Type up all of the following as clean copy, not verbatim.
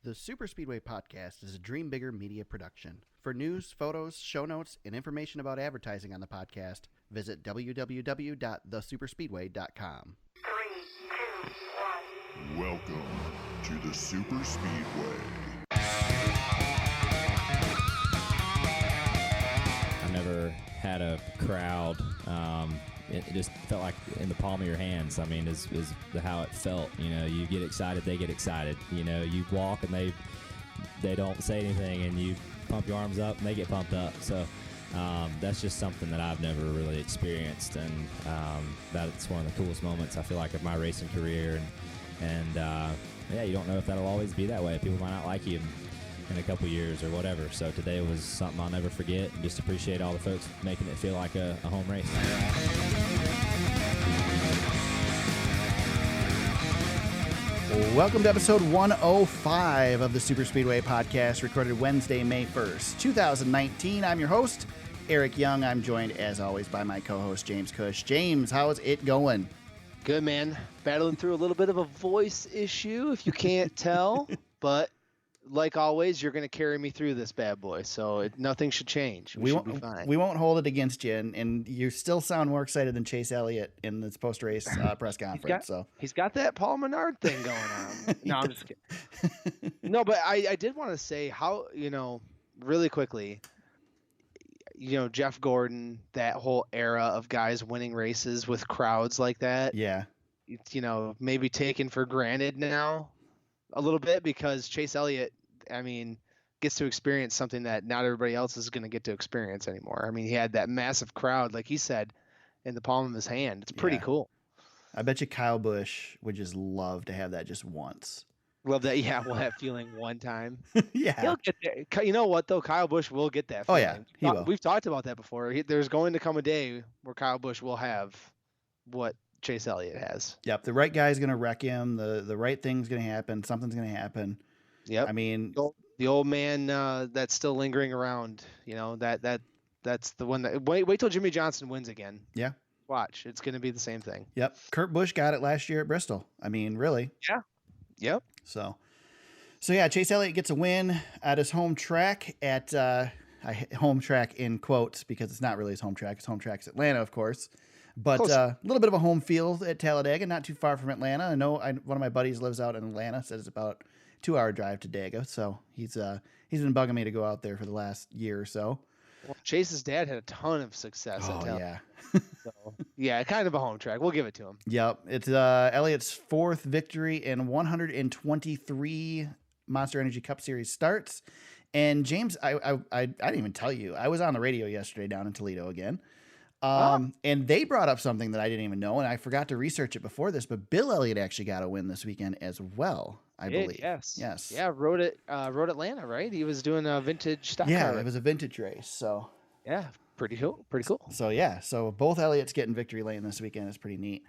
The Super Speedway Podcast is a Dream Bigger media production. For news, photos, show notes, and information about advertising on the podcast, visit www.thesuperspeedway.com. 3, 2, 1. Welcome to the Super Speedway. I never had a crowd. It just felt like in the palm of your hands. I mean, is how it felt. You know, you get excited, they get excited. You know, you walk and they don't say anything, and you pump your arms up and they get pumped up. So that's just something that I've never really experienced, and that's one of the coolest moments I feel like of my racing career. And yeah, you don't know if that'll always be that way. People might not like you in a couple years or whatever. So today was something I'll never forget, and just appreciate all the folks making it feel like a home race. Welcome to episode 105 of the Super Speedway Podcast, recorded Wednesday, May 1st, 2019. I'm your host, Eric Young. I'm joined, as always, by my co-host, James Cush. James, how's it going? Good, man. Battling through a little bit of a voice issue, if you can't tell, but like always, you're going to carry me through this bad boy, so nothing should change. We should be fine. We won't hold it against you, and you still sound more excited than Chase Elliott in this post-race press conference. He's got that Paul Menard thing going on. No, I'm just kidding. No, but I did want to say how, really quickly, Jeff Gordon, that whole era of guys winning races with crowds like that. Yeah. It's, maybe taken for granted now a little bit, because Chase Elliott, gets to experience something that not everybody else is going to get to experience anymore. I mean, he had that massive crowd, like he said, in the palm of his hand. It's pretty cool. I bet you Kyle Busch would just love to have that just once. Love that. Yeah, we'll have feeling one time. Yeah. He'll get there. You know what, though? Kyle Busch will get that feeling. Oh, yeah. He will. We've talked about that before. There's going to come a day where Kyle Busch will have what Chase Elliott has. Yep, the right guy's going to wreck him. The right thing's going to happen. Something's going to happen. Yep. I mean, the old man that's still lingering around. That's the one that wait till Jimmy Johnson wins again. Yeah. Watch, it's going to be the same thing. Yep. Kurt Busch got it last year at Bristol. I mean, really. Yeah. Yep. So yeah, Chase Elliott gets a win at his home track at home track in quotes, because it's not really his home track. His home track's Atlanta, of course. But a little bit of a home field at Talladega, not too far from Atlanta. I know one of my buddies lives out in Atlanta, says it's about a 2-hour drive to Dega. So he's been bugging me to go out there for the last year or so. Well, Chase's dad had a ton of success at Talladega. Yeah. So, yeah, kind of a home track. We'll give it to him. Yep. It's Elliott's fourth victory in 123 Monster Energy Cup Series starts. And James, I didn't even tell you, I was on the radio yesterday down in Toledo again. And they brought up something that I didn't even know, and I forgot to research it before this, but Bill Elliott actually got a win this weekend as well, I believe. Yes. Yeah, rode Atlanta, right? He was doing a vintage stock car. Yeah, it was a vintage race, so. Yeah, pretty cool. So both Elliott's getting victory lane this weekend. It's pretty neat.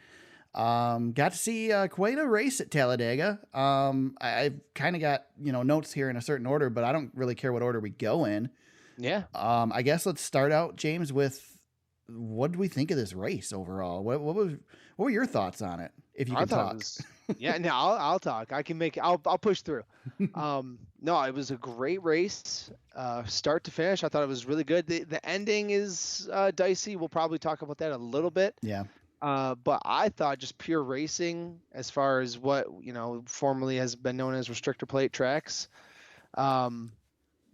Got to see quite a race at Talladega. I've kind of got, notes here in a certain order, but I don't really care what order we go in. Yeah. I guess let's start out, James, with what do we think of this race overall? What were your thoughts on it? If you can talk. I'll talk. I'll push through. No, it was a great race, start to finish. I thought it was really good. The ending is dicey. We'll probably talk about that a little bit. Yeah. But I thought just pure racing, as far as what formerly has been known as restrictor plate tracks,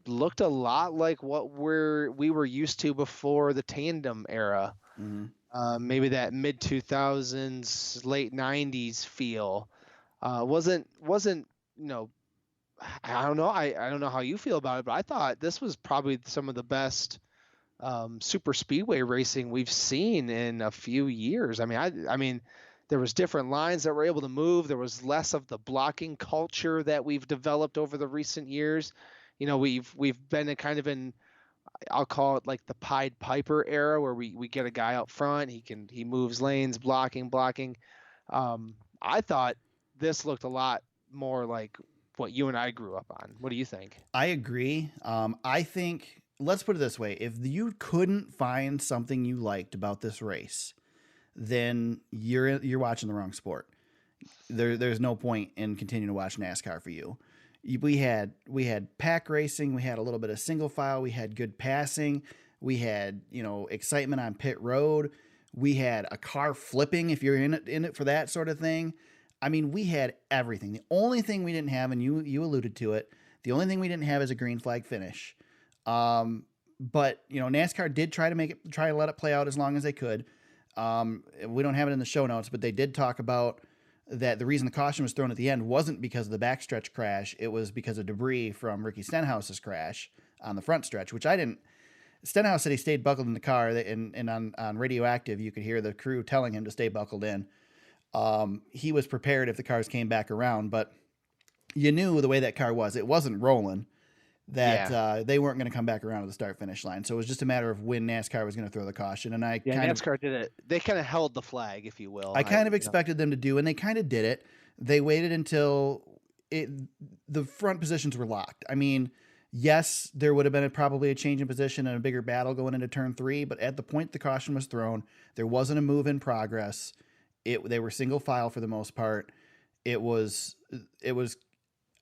looked a lot like what we were used to before the tandem era. Mm-hmm. Maybe that mid 2000s, late 90s feel. Wasn't I don't know. I don't know how you feel about it, but I thought this was probably some of the best super speedway racing we've seen in a few years. I mean, there was different lines that were able to move. There was less of the blocking culture that we've developed over the recent years. We've been in I'll call it like the Pied Piper era, where we get a guy out front. He moves lanes, blocking. I thought this looked a lot more like what you and I grew up on. What do you think? I agree. I think, let's put it this way. If you couldn't find something you liked about this race, then you're watching the wrong sport. There's no point in continuing to watch NASCAR for you. We had pack racing, we had a little bit of single file, we had good passing, we had, excitement on pit road, we had a car flipping if you're in it for that sort of thing. I mean, we had everything. The only thing we didn't have, and you alluded to it, the only thing we didn't have is a green flag finish. But NASCAR did try to let it play out as long as they could. We don't have it in the show notes, but they did talk about that the reason the caution was thrown at the end wasn't because of the backstretch crash. It was because of debris from Ricky Stenhouse's crash on the front stretch, which I didn't. Stenhouse said he stayed buckled in the car, and on Radioactive, you could hear the crew telling him to stay buckled in. He was prepared if the cars came back around, but you knew the way that car was. It wasn't rolling, that they weren't going to come back around to the start-finish line. So it was just a matter of when NASCAR was going to throw the caution. And NASCAR did it. They kind of held the flag, if you will. I kind of expected them to do, and they kind of did it. They waited until the front positions were locked. I mean, yes, there would have been probably a change in position and a bigger battle going into turn 3, but at the point the caution was thrown, there wasn't a move in progress. They were single file for the most part. It was.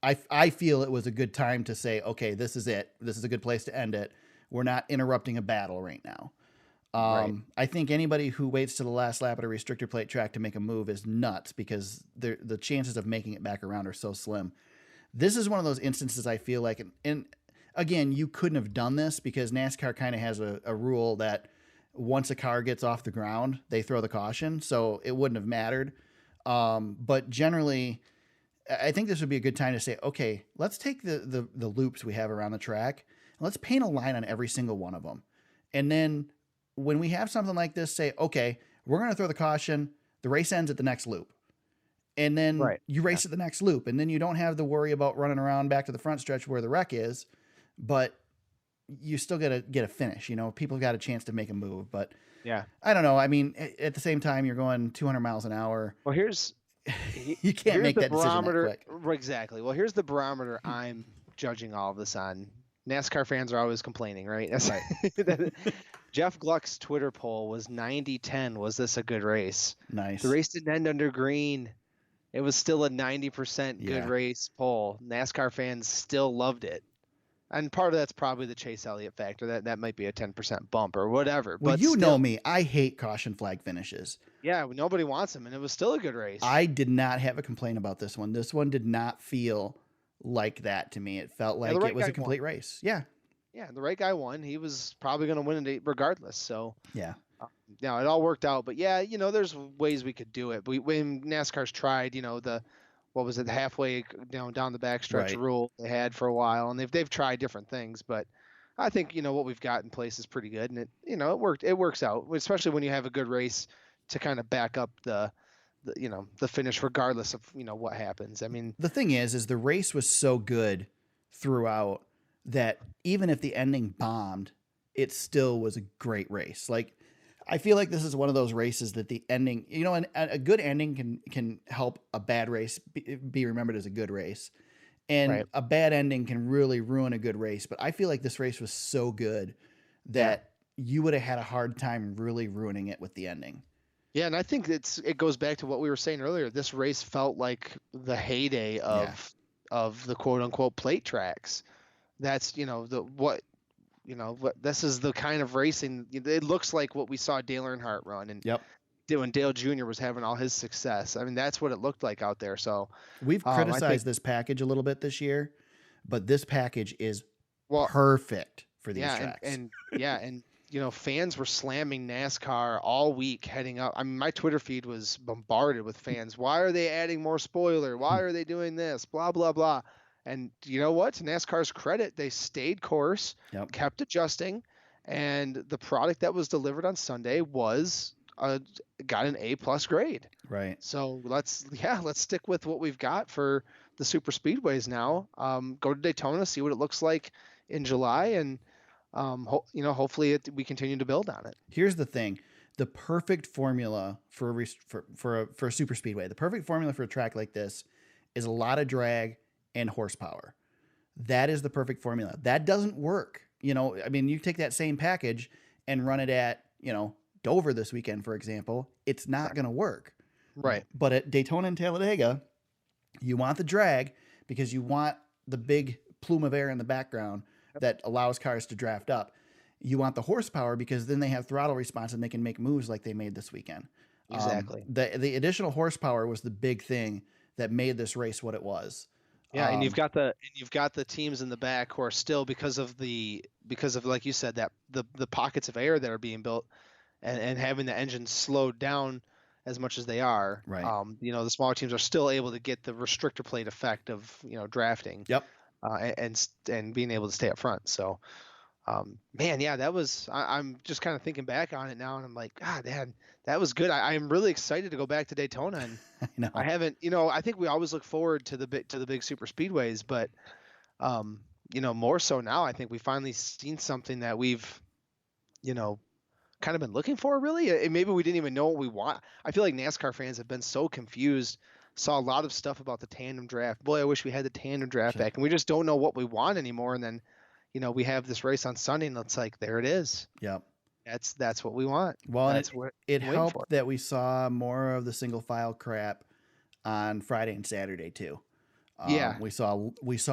I feel it was a good time to say, okay, this is it. This is a good place to end it. We're not interrupting a battle right now. Right. I think anybody who waits to the last lap at a restrictor plate track to make a move is nuts, because the chances of making it back around are so slim. This is one of those instances I feel like, and again, you couldn't have done this because NASCAR kind of has a rule that once a car gets off the ground, they throw the caution. So it wouldn't have mattered. But generally, I think this would be a good time to say, okay, let's take the loops we have around the track and let's paint a line on every single one of them. And then when we have something like this, say, okay, we're going to throw the caution. The race ends at the next loop. And then you race at the next loop. And then you don't have the worry about running around back to the front stretch where the wreck is, but you still got to get a finish. People got a chance to make a move, but I don't know. I mean, at the same time, you're going 200 miles an hour. Well, you can't make that decision that quick. Exactly. Well, here's the barometer I'm judging all of this on. NASCAR fans are always complaining, right? Right. Jeff Gluck's Twitter poll was 90-10. Was this a good race? Nice. The race didn't end under green. It was still a 90% good race poll. NASCAR fans still loved it. And part of that's probably the Chase Elliott factor. That might be a 10% bump or whatever. Well, but you know me. I hate caution flag finishes. Yeah, nobody wants them, and it was still a good race. I did not have a complaint about this one. This one did not feel like that to me. It felt like it was a complete race. Yeah. Yeah, the right guy won. He was probably going to win it regardless. So yeah. It all worked out. But yeah, there's ways we could do it. When NASCAR's tried, the halfway down the backstretch rule they had for a while, and they've tried different things, but I think what we've got in place is pretty good, and it worked. It works out, especially when you have a good race to kind of back up the finish, regardless of what happens. I mean, the thing is the race was so good throughout that even if the ending bombed, it still was a great race. Like, I feel like this is one of those races that the ending, a good ending can help a bad race be remembered as a good race. And a bad ending can really ruin a good race. But I feel like this race was so good that you would have had a hard time really ruining it with the ending. Yeah, and I think it goes back to what we were saying earlier. This race felt like the heyday of the quote unquote plate tracks. That's this is the kind of racing. It looks like what we saw Dale Earnhardt run, and when Dale Jr. was having all his success. I mean, that's what it looked like out there. So we've criticized this package a little bit this year, but this package is perfect for these tracks. And fans were slamming NASCAR all week heading up. I mean, my Twitter feed was bombarded with fans. Why are they adding more spoiler? Why are they doing this? Blah, blah, blah. And you know what? To NASCAR's credit, they stayed course, kept adjusting, and the product that was delivered on Sunday got an A+ grade. Right. So let's stick with what we've got for the super speedways now. Go to Daytona, see what it looks like in July, and hopefully we continue to build on it. Here's the thing: the perfect formula for a super speedway, the perfect formula for a track like this, is a lot of drag and horsepower. That is the perfect formula. That doesn't work. I mean, you take that same package and run it at Dover this weekend, for example. It's not going to work. Right. But at Daytona and Talladega, you want the drag because you want the big plume of air in the background that allows cars to draft up. You want the horsepower because then they have throttle response and they can make moves like they made this weekend. Exactly. The additional horsepower was the big thing that made this race what it was. Yeah, and you've got the teams in the back who are still because of like you said, that the pockets of air that are being built and having the engines slowed down as much as they are. Right. The smaller teams are still able to get the restrictor plate effect of drafting. Yep. And being able to stay up front. So, man, yeah, that was. I'm just kind of thinking back on it now, and I'm like, God, man, that was good. I'm really excited to go back to Daytona, and I know. I haven't. I think we always look forward to the big super speedways, but more so now. I think we finally seen something that we've, kind of been looking for. Really, and maybe we didn't even know what we want. I feel like NASCAR fans have been so confused. Saw a lot of stuff about the tandem draft. Boy, I wish we had the tandem draft back, and we just don't know what we want anymore. And then, we have this race on Sunday, and it's like, there it is. Yep. That's what we want. Well, that's it helped that we saw more of the single file crap on Friday and Saturday too. Yeah, we saw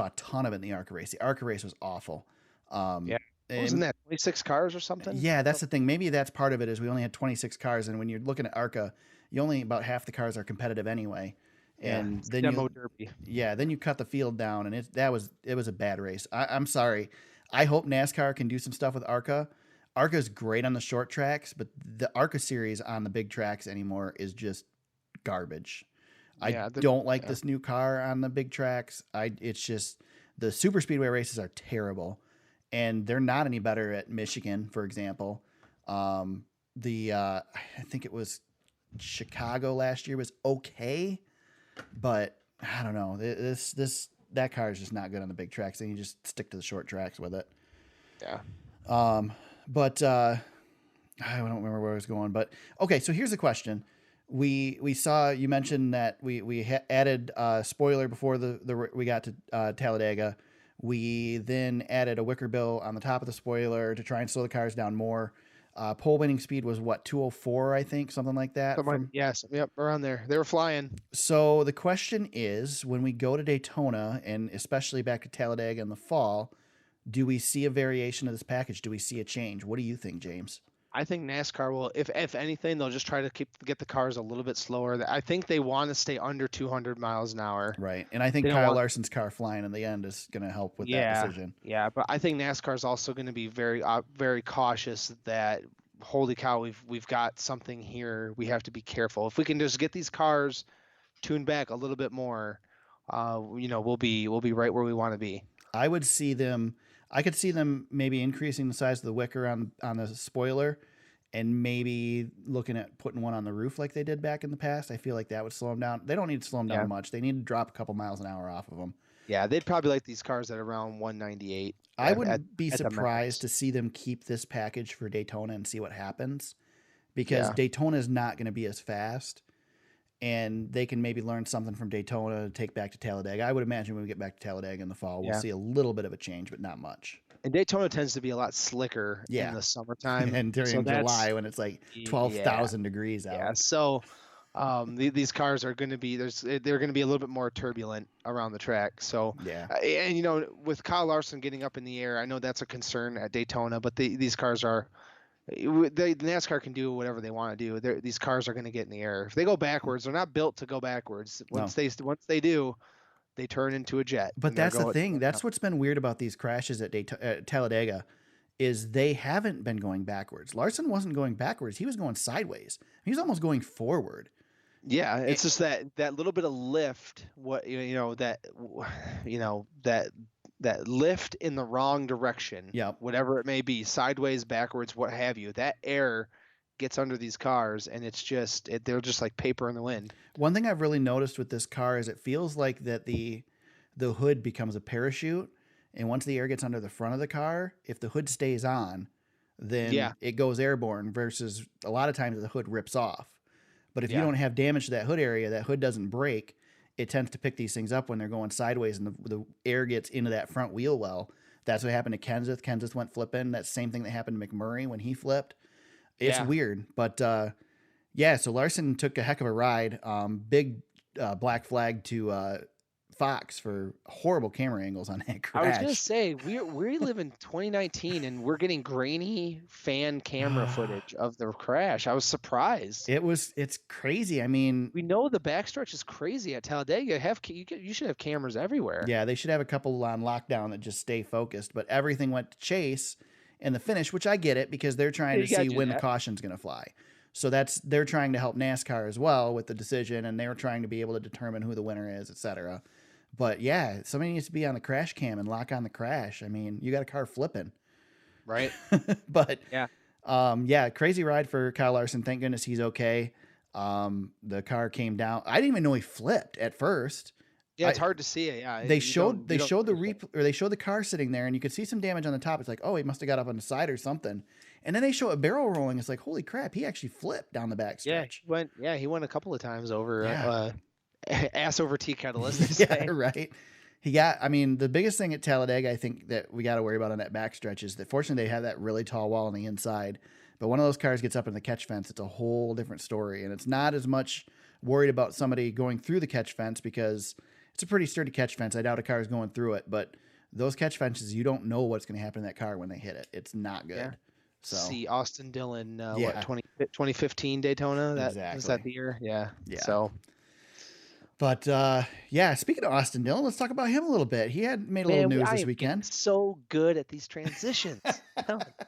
a ton of it in the ARCA race. The ARCA race was awful. Yeah, wasn't that 26 cars or something? Yeah, that's the thing. Maybe that's part of it. Is we only had 26 cars, and when you're looking at ARCA, you only about half the cars are competitive anyway. And then demo derby. Yeah, then you cut the field down, and it was a bad race. I'm sorry. I hope NASCAR can do some stuff with ARCA. ARCA's great on the short tracks, but the ARCA series on the big tracks anymore is just garbage. I don't like this new car on the big tracks. It's just the super speedway races are terrible, and they're not any better at Michigan, for example. I think it was Chicago last year was okay. But I don't know. That car is just not good on the big tracks. Then you just stick to the short tracks with it. Yeah. But I don't remember where I was going. But okay, so here's the question: we saw you mentioned that we added a spoiler before we got to Talladega. We then added a wicker bill on the top of the spoiler to try and slow the cars down more. Pole winning speed was what, 204, I think, something like that. Yes, yep, around there. They were flying. So the question is, when we go to Daytona, and especially back to Talladega in the fall, do we see a variation of this package? Do we see a change? What do you think, James? I think NASCAR will, if anything, they'll just try to get the cars a little bit slower. I think they want to stay under 200 miles an hour. Right, and I think Kyle Larson's car flying in the end is going to help with that decision. Yeah, but I think NASCAR is also going to be very, very cautious that, holy cow, we've got something here. We have to be careful. If we can just get these cars tuned back a little bit more, we'll be right where we want to be. I could see them maybe increasing the size of the wicker on the spoiler, and maybe looking at putting one on the roof like they did back in the past. I feel like that would slow them down. They don't need to slow them down much. They need to drop a couple miles an hour off of them. Yeah, they'd probably like these cars at around 198. I wouldn't be surprised to see them keep this package for Daytona and see what happens, because Daytona is not going to be as fast, and they can maybe learn something from Daytona to take back to Talladega. I would imagine when we get back to Talladega in the fall, we'll see a little bit of a change, but not much. And Daytona tends to be a lot slicker in the summertime. And during July when it's like 12,000 degrees out. Yeah, so these cars are going to be they're going to be a little bit more turbulent around the track. So and with Kyle Larson getting up in the air, I know that's a concern at Daytona, but these cars are the NASCAR can do whatever they want to do. These cars are going to get in the air. If they go backwards, they're not built to go backwards. Once they do, they turn into a jet. But that's the thing. That's what's been weird about these crashes at Talladega, is they haven't been going backwards. Larson wasn't going backwards. He was going sideways. He was almost going forward. Yeah, it's just that little bit of lift. That lift in the wrong direction. Yeah. Whatever it may be, sideways, backwards, what have you. That air gets under these cars, and it's just they're just like paper in the wind. One thing I've really noticed with this car is it feels like that the hood becomes a parachute, and once the air gets under the front of the car, if the hood stays on, then it goes airborne, versus a lot of times the hood rips off. But if you don't have damage to that hood area, that hood doesn't break, it tends to pick these things up when they're going sideways and the air gets into that front wheel well. That's what happened to Kenseth. Kenseth went flipping. That's the same thing that happened to McMurray when he flipped. It's weird. But, so Larson took a heck of a ride. Big black flag to Fox for horrible camera angles on that I was crash. gonna say we live in 2019 and we're getting grainy fan camera footage of the crash. I was surprised. It's crazy. I mean, We know the backstretch is crazy at Talladega. You should have cameras everywhere. yeah, they should have a couple on lockdown that just stay focused, but everything went to Chase in the finish, which I get it because they're trying to see when the caution's going to fly. So they're trying to help NASCAR as well with the decision, and they're trying to be able to determine who the winner is, etc. But yeah, somebody needs to be on the crash cam and lock on the crash. I mean, you got a car flipping, right? But yeah, crazy ride for Kyle Larson. Thank goodness he's okay. The car came down. I didn't even know he flipped at first. Yeah, it's hard to see it. Yeah, they showed the car sitting there, and you could see some damage on the top. It's like, oh, he must have got up on the side or something. And then they show a barrel rolling. It's like, holy crap, he actually flipped down the back stretch. He went a couple of times over ass over tea kettle, as they say. Yeah, right. I mean, the biggest thing at Talladega, I think that we got to worry about on that back stretch is that fortunately they have that really tall wall on the inside. But one of those cars gets up in the catch fence, it's a whole different story. And it's not as much worried about somebody going through the catch fence because it's a pretty sturdy catch fence. I doubt a car is going through it, but those catch fences, you don't know what's going to happen to that car when they hit it. It's not good. Yeah. So see Austin Dillon, 2015 Daytona? Was that the year? Yeah. So. But speaking of Austin Dillon, let's talk about him a little bit. He had made a little news this weekend. So good at these transitions.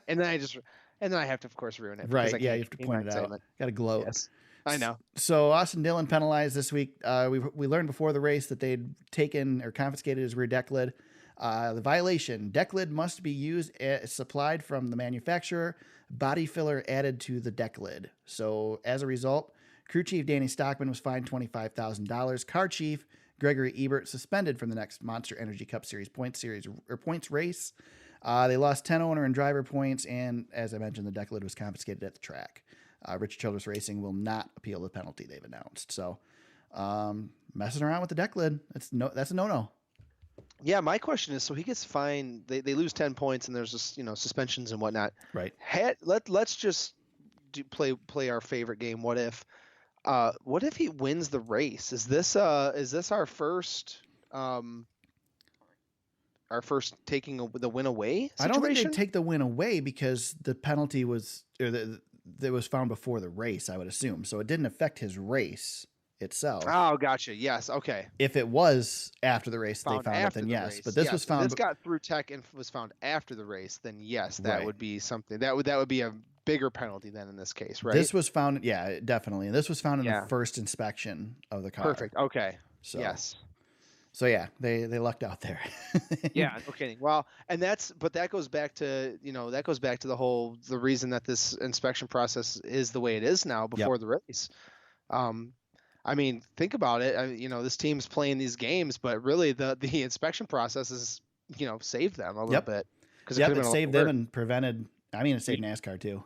and then I have to, of course, ruin it. Right. Yeah, you have to point it out. Got to gloat. Yes. I know. So Austin Dillon penalized this week. We learned before the race that they'd taken or confiscated his rear deck lid. The violation: deck lid must be used as supplied from the manufacturer. Body filler added to the deck lid. So as a result, crew chief Danny Stockman was fined $25,000. Car chief Gregory Ebert suspended from the next Monster Energy Cup Series points race. They lost 10 owner and driver points, and as I mentioned, the deck lid was confiscated at the track. Rich Childress Racing will not appeal the penalty they've announced. So, messing around with the deck lid, that's a no-no. Yeah, my question is, so he gets fined. They lose 10 points, and there's just suspensions and whatnot. Right. Let's just play our favorite game. What if he wins the race? Is this our first taking the win away situation? I don't think they'd take the win away because the penalty was that was found before the race, I would assume. So it didn't affect his race itself. Oh, gotcha. Yes. Okay. If it was after the race, they found it, then yes. Race. But this was found. This got through tech and was found after the race. Then yes, that would be something. That would be a bigger penalty than in this case, right? This was found. Yeah, definitely. And this was found in the first inspection of the car. Perfect. Okay. So, yes. So yeah, they lucked out there. Yeah, no kidding. Well, and that goes back to the reason that this inspection process is the way it is now before the race. I mean, think about it. This team's playing these games, but really the inspection process is, saved them a little bit. Because it saved them and prevented. I mean, it saved NASCAR too.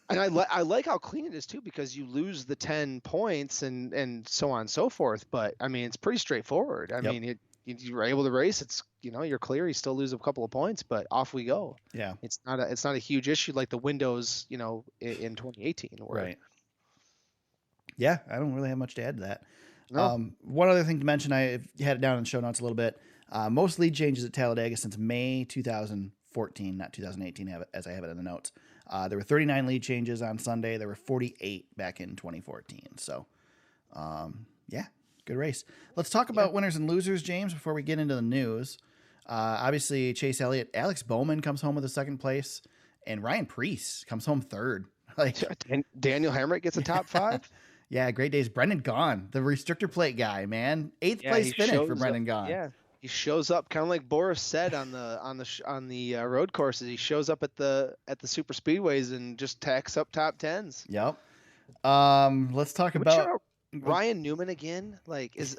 And I like how clean it is too, because you lose the 10 points and so on and so forth. But I mean, it's pretty straightforward. I mean, you're able to race. It's you're clear. You still lose a couple of points, but off we go. Yeah, it's not a huge issue like the windows in 2018 were. Right. Yeah, I don't really have much to add to that. No. One other thing to mention, I had it down in the show notes a little bit. Most lead changes at Talladega since May 2014, not 2018, as I have it in the notes. There were 39 lead changes on Sunday. There were 48 back in 2014. So, good race. Let's talk about winners and losers, James, before we get into the news. Obviously, Chase Elliott, Alex Bowman comes home with a second place, and Ryan Preece comes home third. Daniel Hemrick gets a top 5. Yeah, great days. Brendan Gaughan, the restrictor plate guy, man. 8th place finish for Brendan Gaughan. Yeah, he shows up kind of like Boris said on the road courses. He shows up at the super speedways and just tacks up top 10s. Yep. Let's talk about Ryan Newman again.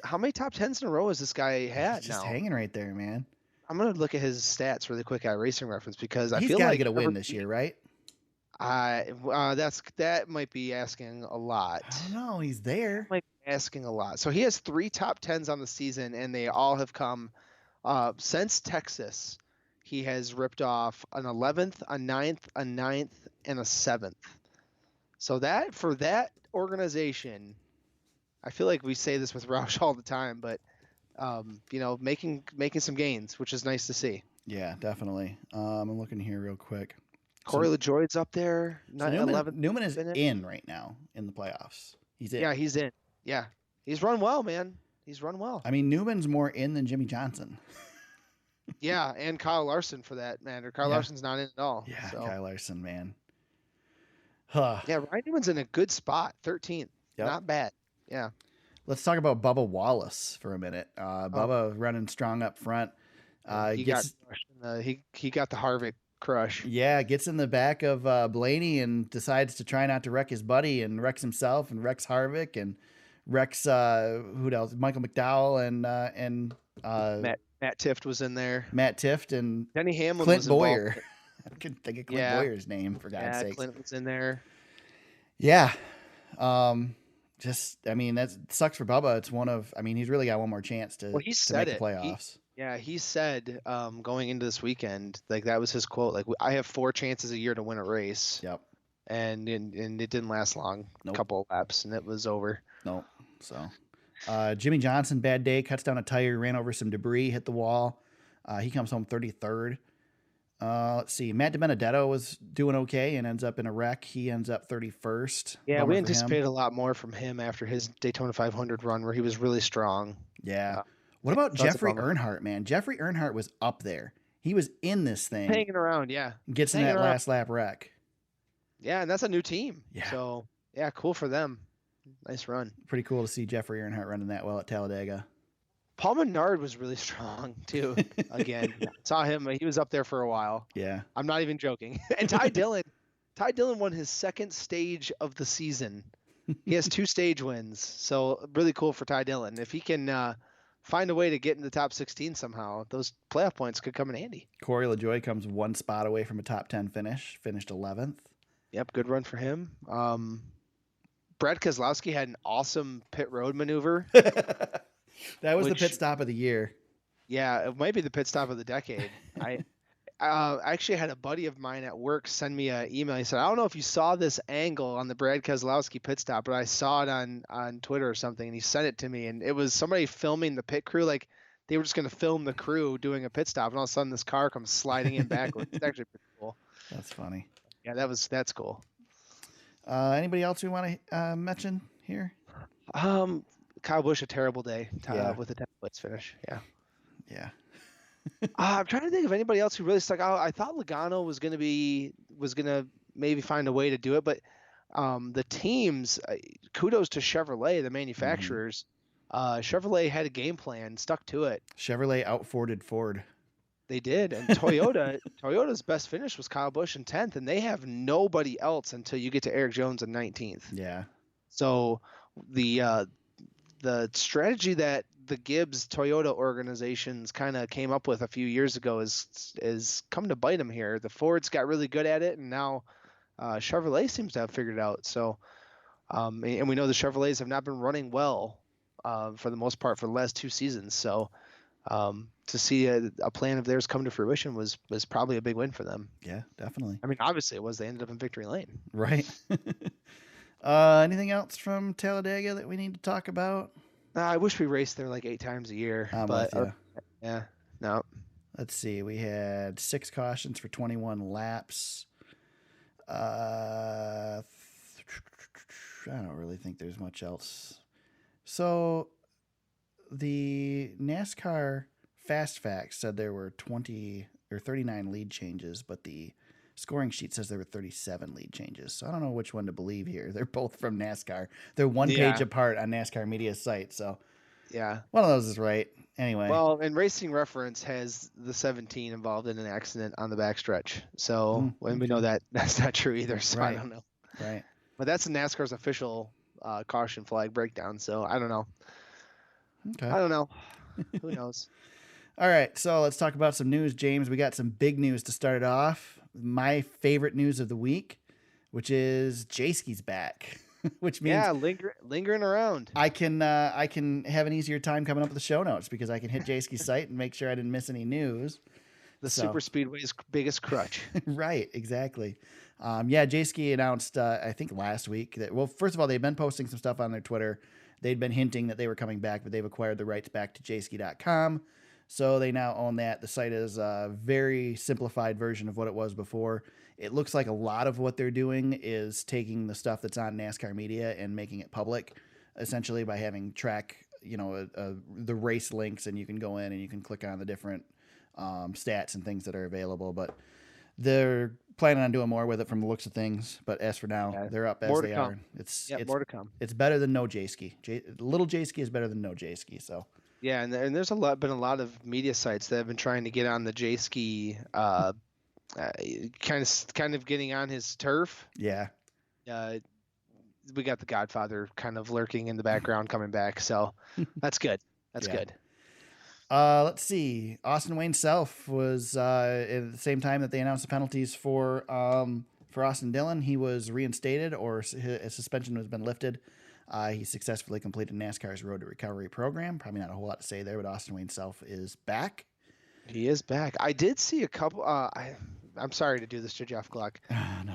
How many top 10s in a row has this guy had? He's just hanging right there, man. I'm gonna look at his stats really quick at Racing Reference because I feel like he's got to get a win this year, right? That might be asking a lot. I don't know. He's there. Might be asking a lot. So he has 3 top 10s on the season, and they all have come since Texas. He has ripped off an 11th, a 9th, and a 7th. So that for that organization, I feel like we say this with Roush all the time, but making some gains, which is nice to see. Yeah, definitely. I'm looking here real quick. Corey LaJoy's up there. So Newman is in right now in the playoffs. He's in. Yeah, he's in. Yeah, he's run well, man. He's run well. I mean, Newman's more in than Jimmy Johnson. Yeah, and Kyle Larson for that matter. Kyle Larson's not in at all. Yeah, so. Kyle Larson, man. Huh. Yeah, Ryan Newman's in a good spot, 13th. Yep. Not bad. Yeah. Let's talk about Bubba Wallace for a minute. Bubba running strong up front. He got the Harvick crush. Yeah, gets in the back of Blaney and decides to try not to wreck his buddy and wrecks himself and wrecks Harvick and wrecks who else? Michael McDowell and Matt Tift was in there. Matt Tift and Denny Hamlin Clint was Boyer. I couldn't think of Clint Boyer's name for God's sake. Clint was in there. Yeah. That sucks for Bubba. It's he's really got one more chance to make the playoffs. He said going into this weekend, like that was his quote. Like, I have 4 chances a year to win a race. Yep. And it didn't last long. Nope. A couple of laps, and it was over. Nope. So, Jimmy Johnson, bad day, cuts down a tire, ran over some debris, hit the wall. He comes home 33rd. Let's see. Matt DiBenedetto was doing okay and ends up in a wreck. He ends up 31st. Yeah, we anticipated a lot more from him after his Daytona 500 run where he was really strong. Yeah. What about Jeffrey Earnhardt, man? Jeffrey Earnhardt was up there. He was in this thing. Hanging around, yeah. Gets in that last lap wreck. Yeah, and that's a new team. Yeah. So, yeah, cool for them. Nice run. Pretty cool to see Jeffrey Earnhardt running that well at Talladega. Paul Menard was really strong, too. Again, saw him. He was up there for a while. Yeah. I'm not even joking. And Ty Dillon won his 2nd stage of the season. He has 2 stage wins. So, really cool for Ty Dillon. If he can find a way to get in the top 16 somehow, those playoff points could come in handy. Corey LaJoy comes 1 spot away from a top 10 finish. Finished 11th. Yep, good run for him. Brad Keselowski had an awesome pit road maneuver. That was the pit stop of the year. Yeah, it might be the pit stop of the decade. I actually had a buddy of mine at work send me an email. He said, I don't know if you saw this angle on the Brad Keselowski pit stop, but I saw it on Twitter or something, and he sent it to me, and it was somebody filming the pit crew. Like, they were just going to film the crew doing a pit stop, and all of a sudden this car comes sliding in backwards. It's actually pretty cool. That's funny. Yeah, that's cool. Anybody else we want to mention here? Kyle Busch, a terrible day with a 10th finish. Yeah. Yeah. I'm trying to think of anybody else who really stuck out. I thought Logano was gonna maybe find a way to do it, but the teams, kudos to Chevrolet, the manufacturers. Chevrolet had a game plan, stuck to it. Chevrolet out-Forded Ford. They did, and Toyota's best finish was Kyle Busch in 10th, and they have nobody else until you get to Eric Jones in 19th. Yeah. So the strategy that the Gibbs Toyota organizations kind of came up with a few years ago is come to bite them here. The Fords got really good at it, and now Chevrolet seems to have figured it out. So, and we know the Chevrolets have not been running well for the most part for the last 2 seasons. So, to see a plan of theirs come to fruition was probably a big win for them. Yeah, definitely. I mean, obviously it was. They ended up in victory lane. Right. Anything else from Talladega that we need to talk about? I wish we raced there like 8 times a year. Yeah, no. Let's see. We had 6 cautions for 21 laps. I don't really think there's much else. So the NASCAR Fast Facts said there were 20 or 39 lead changes, but the scoring sheet says there were 37 lead changes. So I don't know which one to believe here. They're both from NASCAR. They're one page apart on NASCAR Media's site. So yeah, one of those is right. Anyway. Well, and Racing Reference has the 17 involved in an accident on the backstretch. So we know that that's not true either. So I don't know. Right. But that's NASCAR's official caution flag breakdown. So I don't know. Okay. I don't know. Who knows? All right, so let's talk about some news, James. We got some big news to start it off. My favorite news of the week, which is Jayski's back, which means lingering around. I can have an easier time coming up with the show notes because I can hit Jayski's site and make sure I didn't miss any news. The super speedway's biggest crutch. Right, exactly. Jayski announced, I think last week that, well, first of all, they've been posting some stuff on their Twitter they'd been hinting that they were coming back, but they've acquired the rights back to jski.com. So they now own that. The site is a very simplified version of what it was before. It looks like a lot of what they're doing is taking the stuff that's on NASCAR media and making it public, essentially by having the race links, and you can go in and you can click on the different stats and things that are available. But they're planning on doing more with it from the looks of things. But as for now, they're up as they are. It's more to come. It's better than no J-ski. Little J-ski is better than no J-ski. So. Yeah, and there's been a lot of media sites that have been trying to get on the J ski, kind of getting on his turf. Yeah. We got the Godfather kind of lurking in the background coming back, so that's good. That's good. Let's see. Austin Wayne Self was at the same time that they announced the penalties for Austin Dillon. He was reinstated, or his suspension has been lifted. He successfully completed NASCAR's Road to Recovery program. Probably not a whole lot to say there, but Austin Wayne Self is back. He is back. I did see a couple. I'm sorry to do this to Jeff Gluck,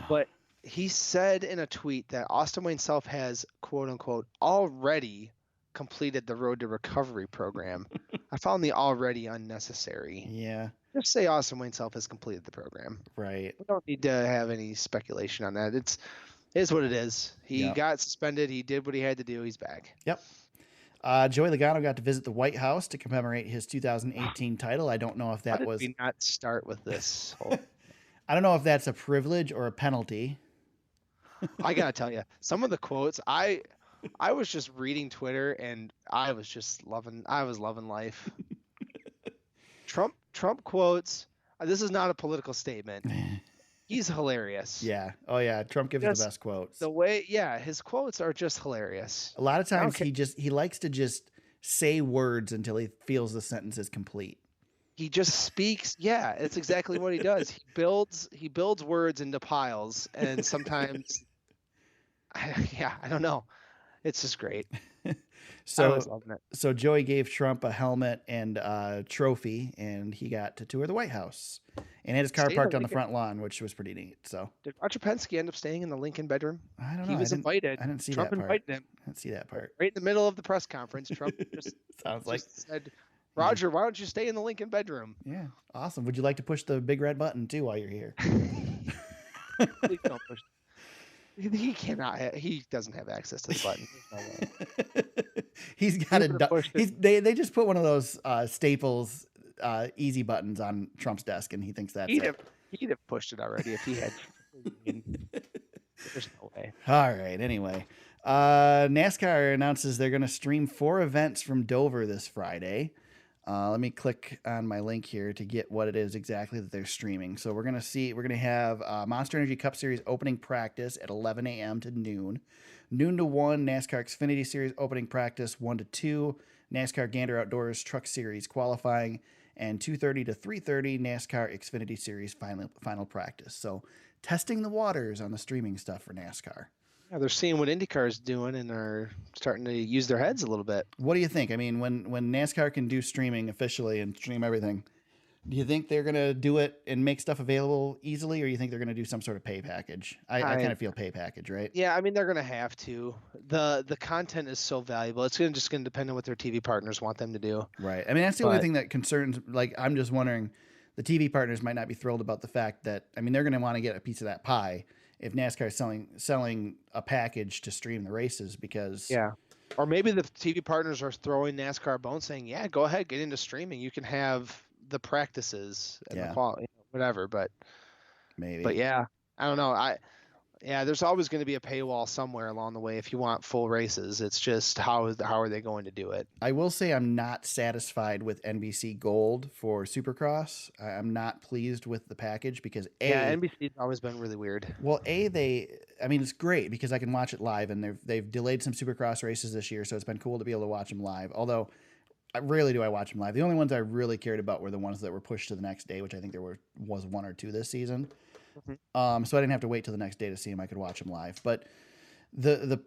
but he said in a tweet that Austin Wayne Self has, quote unquote, already completed the Road to Recovery program. I found the already unnecessary. Yeah. Just say Austin Wayne Self has completed the program. Right. We don't need to have any speculation on that. It is what it is. He got suspended. He did what he had to do. He's back. Yep. Joey Logano got to visit the White House to commemorate his 2018 title. I don't know if that was. How did we not start with this? I don't know if that's a privilege or a penalty. I gotta tell you, some of the quotes. I was just reading Twitter and I was loving life. Trump quotes. This is not a political statement. He's hilarious. Yeah. Oh yeah. Trump gives the best quotes. The way, his quotes are just hilarious. A lot of times he likes to just say words until he feels the sentence is complete. He just speaks. Yeah, it's exactly what he does. He builds words into piles, and sometimes, I don't know. It's just great. So Joey gave Trump a helmet and a trophy, and he got to tour the White House and had his car parked on the front lawn, which was pretty neat. So did Roger Penske end up staying in the Lincoln bedroom? I don't know. He was invited. I didn't see Trump that part. Invited him. I didn't see that part. Right in the middle of the press conference, Trump just said, "Roger, why don't you stay in the Lincoln bedroom?" Yeah, awesome. Would you like to push the big red button too while you're here? Please don't push. He cannot. He doesn't have access to the button. No He's got they just put one of those Staples easy buttons on Trump's desk, and he thinks that's he'd have pushed it already if he had. There's no way. All right. Anyway, NASCAR announces they're going to stream 4 events from Dover this Friday. Let me click on my link here to get what it is exactly that they're streaming. So we're going to have Monster Energy Cup Series opening practice at 11 a.m. to noon. Noon to 1, NASCAR Xfinity Series opening practice, 1 to 2, NASCAR Gander Outdoors Truck Series qualifying, and 2:30 to 3:30, NASCAR Xfinity Series final practice. So testing the waters on the streaming stuff for NASCAR. Yeah, they're seeing what IndyCar's doing and are starting to use their heads a little bit. What do you think? I mean, when NASCAR can do streaming officially and stream everything, do you think they're going to do it and make stuff available easily, or do you think they're going to do some sort of pay package? I kind of feel pay package, right? Yeah, I mean, they're going to have to. The content is so valuable. It's just going to depend on what their TV partners want them to do. Right. I mean, that's the only thing that concerns, I'm just wondering, the TV partners might not be thrilled about the fact that, I mean, they're going to want to get a piece of that pie if NASCAR is selling a package to stream the races, because or maybe the TV partners are throwing NASCAR a bone saying, yeah, go ahead, get into streaming. You can have the practices and the quality, whatever. But maybe. But I don't know. There's always going to be a paywall somewhere along the way if you want full races. It's just how are they going to do it? I will say I'm not satisfied with NBC Gold for Supercross. I'm not pleased with the package because NBC's always been really weird. Well, it's great because I can watch it live, and they've delayed some Supercross races this year, so it's been cool to be able to watch them live. Although, rarely do I watch them live. The only ones I really cared about were the ones that were pushed to the next day, which I think there was 1 or 2 this season. Mm-hmm. So I didn't have to wait till the next day to see them. I could watch them live. But the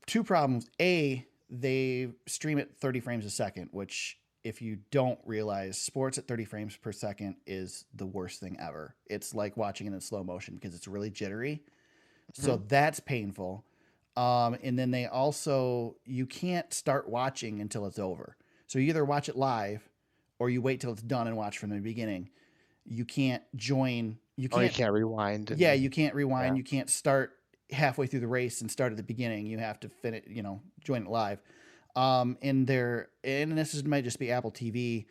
2 problems: they stream at 30 frames a second, which, if you don't realize, sports at 30 frames per second is the worst thing ever. It's like watching it in slow motion because it's really jittery. Mm-hmm. So that's painful. And then you can't start watching until it's over. So you either watch it live or you wait till it's done and watch from the beginning. You can't join. You Or you can't. can't rewind. Yeah, you can't rewind. Yeah. You can't start halfway through the race and start at the beginning. You have to finish. Join it live. And this might just be Apple TV,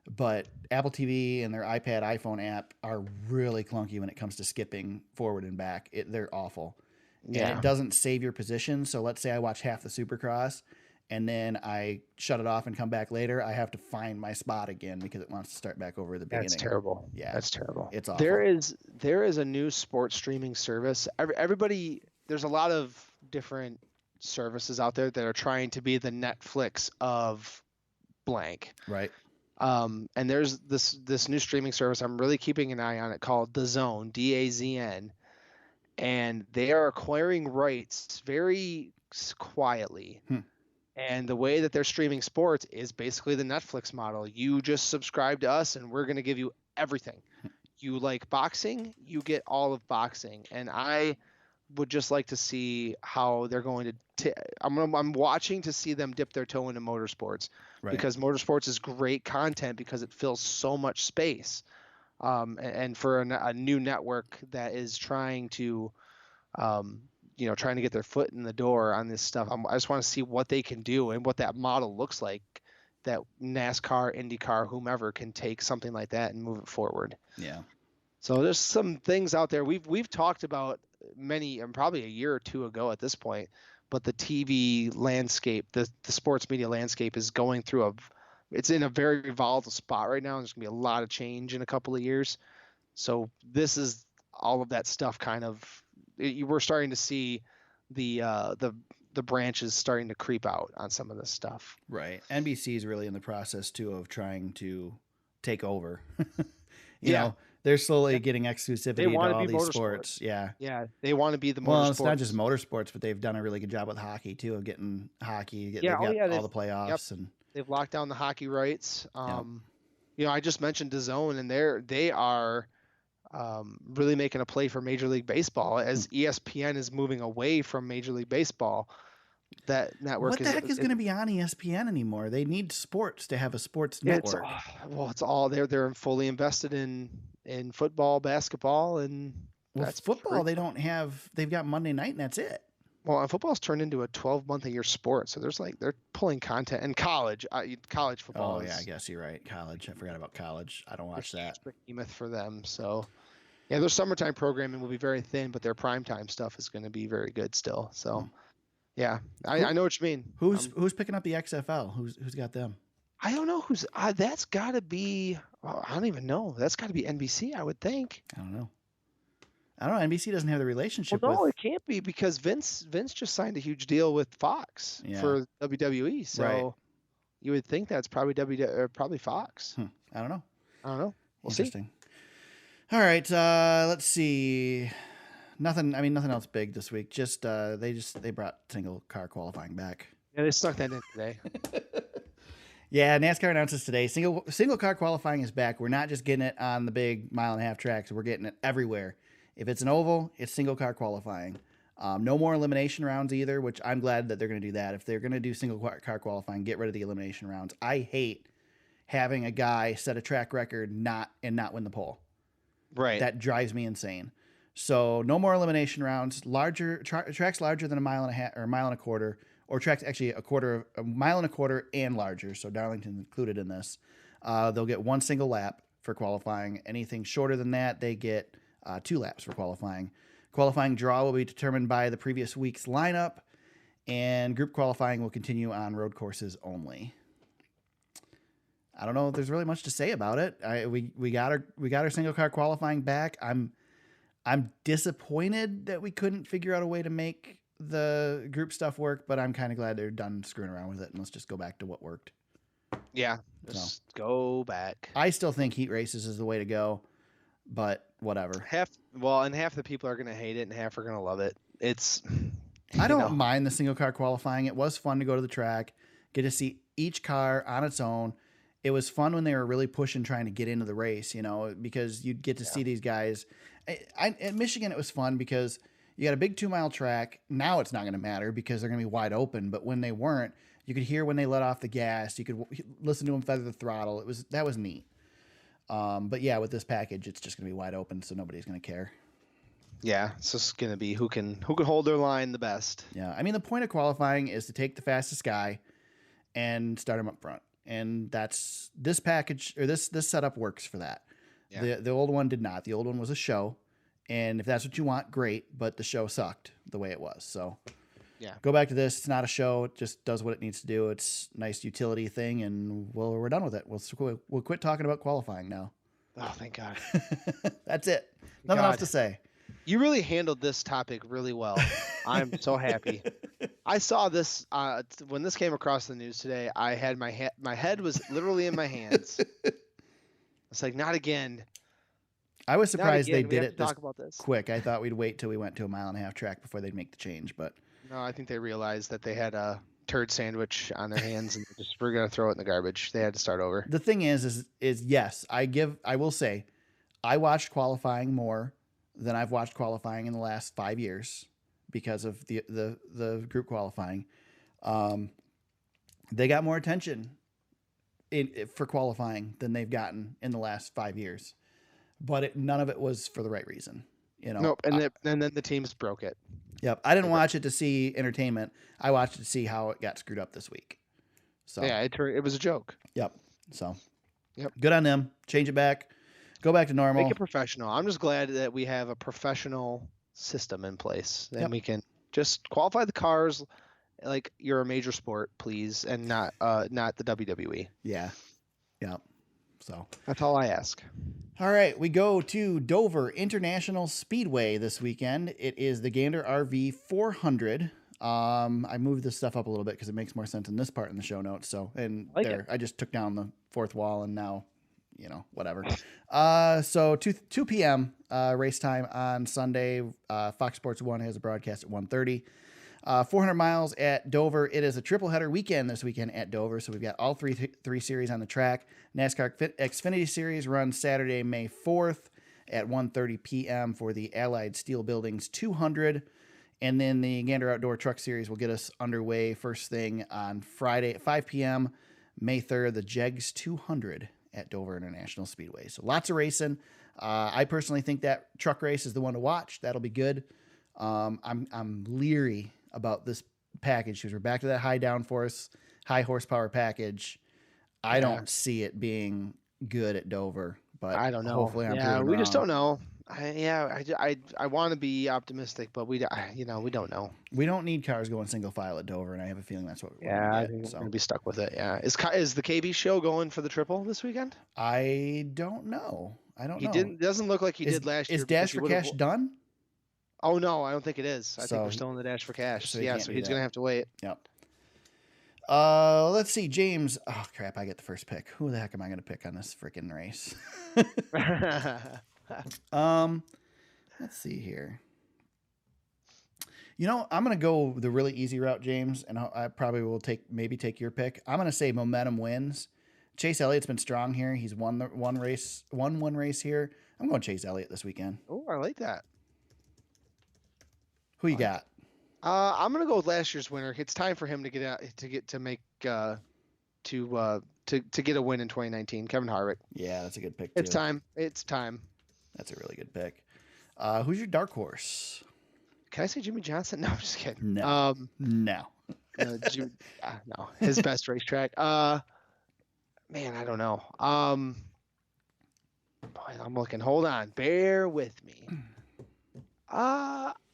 but Apple TV and their iPad, iPhone app are really clunky when it comes to skipping forward and back. They're awful. Yeah. And it doesn't save your position. So let's say I watch half the Supercross and then I shut it off and come back later. I have to find my spot again because it wants to start back over at the beginning. That's terrible. Yeah. That's terrible. It's awful. There is a new sports streaming service. Everybody, there's a lot of different services out there that are trying to be the Netflix of blank. Right. And there's this new streaming service. I'm really keeping an eye on it called DAZN, DAZN. And they are acquiring rights very quietly. And the way that they're streaming sports is basically the Netflix model. You just subscribe to us and we're going to give you everything. You like boxing, you get all of boxing. And I would just like to see how they're going to I'm watching to see them dip their toe into motorsports, Right. because motorsports is great content because it fills so much space. And for a new network that is trying to, trying to get their foot in the door on this stuff, I just want to see what they can do and what that model looks like, that NASCAR, IndyCar, whomever can take something like that and move it forward. Yeah. So there's some things out there we've talked about many, and probably a year or two ago at this point, but the TV landscape, the sports media landscape is going through it's in a very volatile spot right now. There's gonna be a lot of change in a couple of years. So this is all of that stuff we're starting to see the branches starting to creep out on some of this stuff. Right. NBC is really in the process too of trying to take over. Yeah. They're slowly getting exclusivity to wanna all be these motorsports. sports. Yeah. Yeah, they want to be the Well, motorsports. it's not just motorsports, but they've done a really good job with hockey too, of getting hockey. They've got all the playoffs and They've locked down the hockey rights. I just mentioned DAZN, and they are really making a play for Major League Baseball as ESPN is moving away from Major League Baseball. That network. What the heck is going to be on ESPN anymore? They need sports to have a sports network. It's all they're fully invested in football, basketball, and that's football. They've got Monday night and that's it. Well, and football's turned into a 12-month-a-year sport, so they're pulling content. And college football. Oh yeah, I guess you're right. College, I forgot about college. I don't watch that. Behemoth for them. So, yeah, their summertime programming will be very thin, but their primetime stuff is going to be very good still. So, yeah, I know what you mean. Who's picking up the XFL? Who's got them? I don't know who's. That's got to be. I don't even know. That's got to be NBC, I would think. I don't know. NBC doesn't have the relationship. Well, no, it can't be, because Vince just signed a huge deal with Fox for WWE. So you would think that's probably probably Fox. I don't know. We'll see. Interesting. All right. Let's see. Nothing else big this week. Just they brought single car qualifying back. Yeah, they stuck that in today. Yeah, NASCAR announces today single car qualifying is back. We're not just getting it on the big 1.5-mile tracks. We're getting it everywhere. If it's an oval, it's single car qualifying. No more elimination rounds either, which I'm glad that they're going to do that. If they're going to do single car qualifying, get rid of the elimination rounds. I hate having a guy set a track record not win the pole. Right. That drives me insane. So no more elimination rounds. Larger tracks larger than 1.5 miles or 1.25 miles, or tracks actually 1.25 miles and larger. So Darlington's included in this. They'll get one single lap for qualifying. Anything shorter than that, they get 2 laps for qualifying. Qualifying draw will be determined by the previous week's lineup, and group qualifying will continue on road courses only. I don't know if there's really much to say about it. We got our single car qualifying back. I'm disappointed that we couldn't figure out a way to make the group stuff work, but I'm kind of glad they're done screwing around with it, and let's just go back to what worked. Yeah, just go back. I still think heat races is the way to go, but whatever. Half the people are going to hate it and half are going to love it. I don't mind the single car qualifying. It was fun to go to the track, get to see each car on its own. It was fun when they were really pushing, trying to get into the race, because you'd get to see these guys. At Michigan, it was fun because You got a big 2-mile track. Now it's not going to matter because they're going to be wide open. But when they weren't, you could hear when they let off the gas. You could listen to them feather the throttle. That was neat. But yeah, with this package, it's just going to be wide open, so nobody's going to care. Yeah, it's just gonna be who can hold their line the best. Yeah, I mean the point of qualifying is to take the fastest guy and start him up front, and that's this package or this setup works for that. Yeah. The old one did not. The old one was a show, and if that's what you want, great. But the show sucked the way it was. So Yeah. go back to this. It's not a show. It just does what it needs to do. It's a nice utility thing, and we're done with it. We'll quit talking about qualifying now. Oh, thank God. That's it. Nothing else to say. You really handled this topic really well. I'm so happy. I saw this when this came across the news today. I had my head was literally in my hands. It's like, not again. I was surprised they We did have it to talk about this. quick. I thought we'd wait till we went to a 1.5 mile track before they'd make the change, but No, I think they realized that they had a turd sandwich on their hands and just we're gonna throw it in the garbage. They had to start over. the thing is yes, I will say I watched qualifying more than I've watched qualifying in the last 5 years because of the group qualifying. They got more attention for qualifying than they've gotten in the last 5 years, but none of it was for the right reason. Nope, and then the teams broke it. Yep. I didn't watch it to see entertainment. I watched it to see how it got screwed up this week. So Yeah, it was a joke. Yep. So Yep. Good on them. Change it back. Go back to normal. Make it professional. I'm just glad that we have a professional system in place. Then Yep. we can just qualify the cars like you're a major sport, please, and not the WWE. Yeah. Yep. So That's all I ask. all right, we go to Dover International Speedway this weekend. It is the Gander RV 400. I moved this stuff up a little bit because it makes more sense in this part in the show notes. So, and I like there, it. I just took down the fourth wall and now, whatever. So 2 p.m. Race time on Sunday. Fox Sports 1 has a broadcast at 1:30. 400 miles at Dover. It is a triple header weekend this weekend at Dover. So we've got all three series on the track. NASCAR Xfinity Series runs Saturday, May 4th at 1:30 p.m. for the Allied Steel Buildings 200. And then the Gander Outdoor Truck Series will get us underway first thing on Friday at 5 p.m. May 3rd, the Jegs 200 at Dover International Speedway. So lots of racing. I personally think that truck race is the one to watch. That'll be good. I'm leery about this package because we're back to that high downforce, high horsepower package. I don't see it being good at Dover, but I don't know. Hopefully, I'm proven we just wrong. don't know. I want to be optimistic, but we don't know. We don't need cars going single file at Dover, and I have a feeling that's what we're Yeah, I going to think get. we're gonna be stuck with it. Yeah, is the KB show going for the triple this weekend? I don't know. I don't know. Doesn't look like he did last year. Is because Dash he for would've- Cash done? Oh no, I don't think it is. I think So we're still in the Dash for Cash. so he Yeah, can't so do he's that. gonna have to wait. Yep. Let's see, James. Oh crap! I get the first pick. Who the heck am I going to pick on this freaking race? Let's see here. I'm going to go the really easy route, James, and I probably will take your pick. I'm going to say momentum wins. Chase Elliott's been strong here. He's won one race here. I'm going Chase Elliott this weekend. Oh, I like that. Who you got? I'm gonna go with last year's winner. It's time for him to get out to get a win in 2019. Kevin Harvick. Yeah, that's a good pick. It's too. time. It's time. That's a really good pick. Who's your dark horse? Can I say Jimmy Johnson? No, I'm just kidding. No. No. No, no, his best racetrack. Man, I don't know. Boy, I'm looking. Hold on. Bear with me.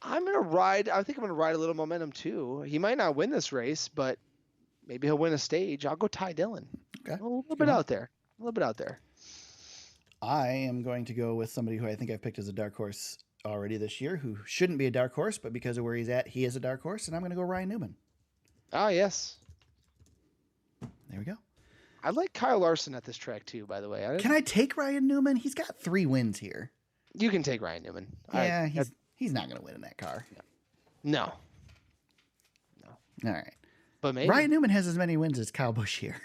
I'm gonna ride. I think I'm gonna ride a little momentum too. He might not win this race, but maybe he'll win a stage. I'll go Ty Dillon. Okay. A little bit out there. A little bit out there. I am going to go with somebody who I think I've picked as a dark horse already this year, who shouldn't be a dark horse, but because of where he's at, he is a dark horse, and I'm going to go Ryan Newman. Ah, yes. There we go. I like Kyle Larson at this track too. By the way, Can I take Ryan Newman? He's got 3 wins here. you can take Ryan Newman. Yeah, he's not going to win in that car. No. All right. But maybe Ryan Newman has as many wins as Kyle Busch here.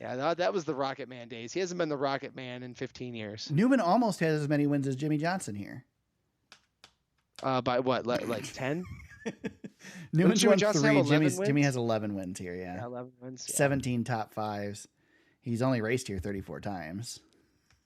Yeah, that was the Rocket Man days. He hasn't been the Rocket Man in 15 years. Newman almost has as many wins as Jimmy Johnson here. By what? Like 10? Newman's Jimmy won Johnson 3. have 11 Jimmy wins? has 11 wins here. Yeah, Yeah, 11 wins. Yeah. 17 top fives. He's only raced here 34 times.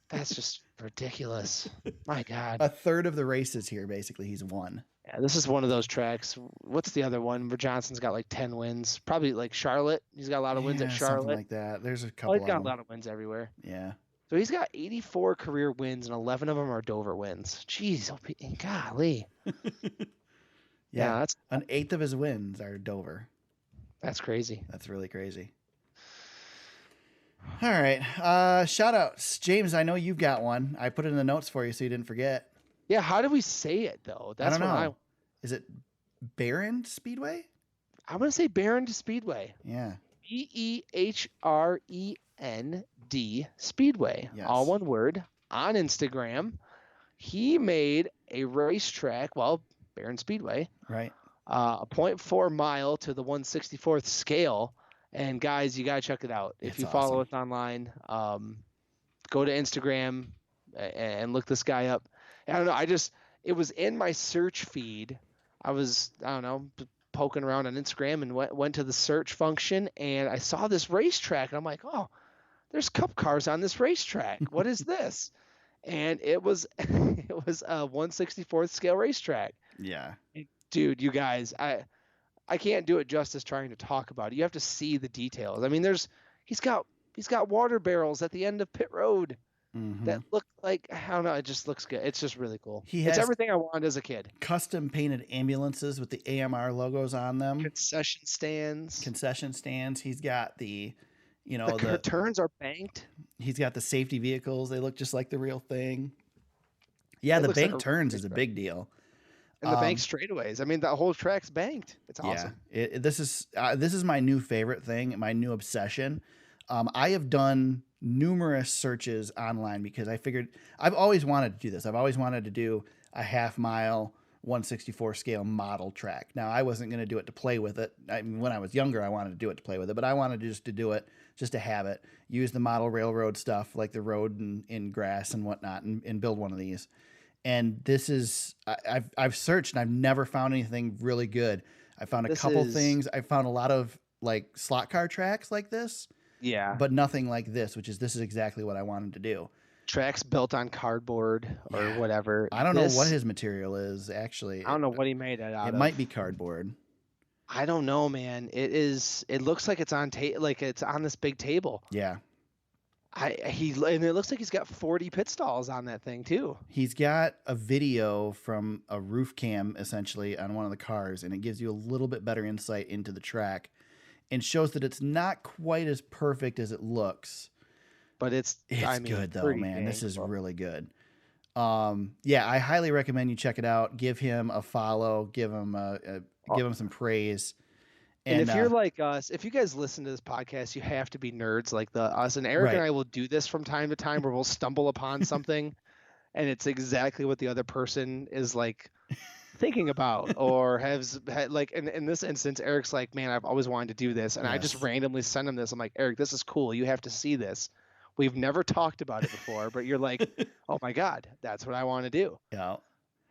That's just ridiculous. My God. A third of the races here, basically, he's won. Yeah, this is one of those tracks. What's the other one where Johnson's got like 10 wins? Probably like Charlotte. He's got a lot of wins at Yeah, Charlotte. something like that. There's a Oh, couple he's of got them. a lot of wins everywhere. Yeah. So he's got 84 career wins, and 11 of them are Dover wins. Jeez, golly. Yeah, that's an eighth of his wins are Dover. crazy. That's really crazy. All right. Shout outs. James, I know you've got one. I put it in the notes for you so you didn't forget. Yeah, how do we say it though? I don't know. Is it Barron Speedway? I'm gonna say Barron Speedway. Yeah. BEHREND Speedway. Yes. All one word. On Instagram, he made a racetrack. Well, Barron Speedway. Right. A 0.4 mile to the 164th scale. And guys, you gotta check it out. If It's you follow awesome. us online, go to Instagram and look this guy up. I don't know. It was in my search feed. I don't know, poking around on Instagram and went to the search function, and I saw this racetrack, and I'm like, oh, there's cup cars on this racetrack. What is this? And it was a 164th scale racetrack. Yeah. Dude, you guys, I can't do it justice trying to talk about it. You have to see the details. I mean, he's got water barrels at the end of pit road that look like, I don't know, it just looks good. It's just really cool. It's everything I wanted as a kid. Custom painted ambulances with the AMR logos on them. Concession stands. He's got the turns are banked. He's got the safety vehicles. They look just like the real thing. Yeah, the looks like bank a turns is a big deal. And the bank straightaways. I mean, the whole track's banked. It's awesome. Yeah, this is my new favorite thing, my new obsession. I have done numerous searches online because I figured I've always wanted to do this. I've always wanted to do a half mile 164 scale model track. Now, I wasn't going to do it to play with it. When I was younger, I wanted to do it to play with it, but I wanted to do it just to have it, use the model railroad stuff like the road in grass and whatnot, and build one of these. And this is, I've searched and I've never found anything really good. I found a couple things. I found a lot of like slot car tracks like this. Yeah. But nothing like this is exactly what I wanted to do. Tracks built on cardboard or whatever. I don't know what his material is, actually. I don't know what he made it out of. It might be cardboard. I don't know, man. It looks like it's on like it's on this big table. Yeah. And it looks like he's got 40 pit stalls on that thing too. He's got a video from a roof cam essentially on one of the cars, and it gives you a little bit better insight into the track and shows that it's not quite as perfect as it looks. But it's good though, man. This is really good. Yeah, I highly recommend you check it out. Give him a follow, give him some praise. And if you're like us, if you guys listen to this podcast, you have to be nerds like us. And Eric and I will do this from time to time where we'll stumble upon something and it's exactly what the other person is like thinking about or has had, like in this instance, Eric's like, man, I've always wanted to do this. And I just randomly send him this. I'm like, Eric, this is cool. You have to see this. We've never talked about it before, but you're like, oh my God, that's what I want to do. Yeah.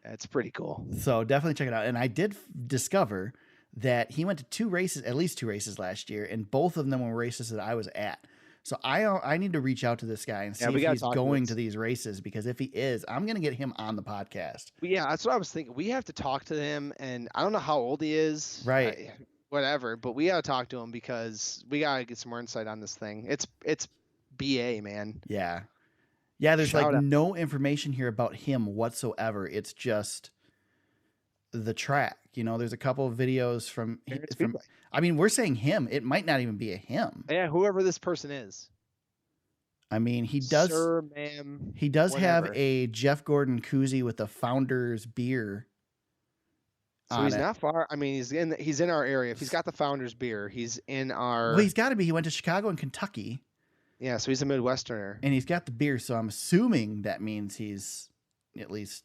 It's pretty cool. So definitely check it out. And I did discover that he went to at least two races last year, and both of them were races that I was at. So I need to reach out to this guy and see if he's going to these races, because if he is, I'm going to get him on the podcast. Yeah, that's what I was thinking. We have to talk to him, and I don't know how old he is. Right. Whatever, but we got to talk to him because we got to get some more insight on this thing. It's BA, man. Yeah. Yeah, there's no information here about him whatsoever. It's just the track. There's a couple of videos from I mean, we're saying him. It might not even be a him. Yeah, whoever this person is. I mean, he does Sir, ma'am, he does whatever. have a Jeff Gordon koozie with the Founders beer. So he's not far. I mean, he's in our area. If he's got the Founders beer, he's in our. Well, he's got to be. He went to Chicago and Kentucky. Yeah, so he's a Midwesterner. And he's got the beer, so I'm assuming that means he's at least,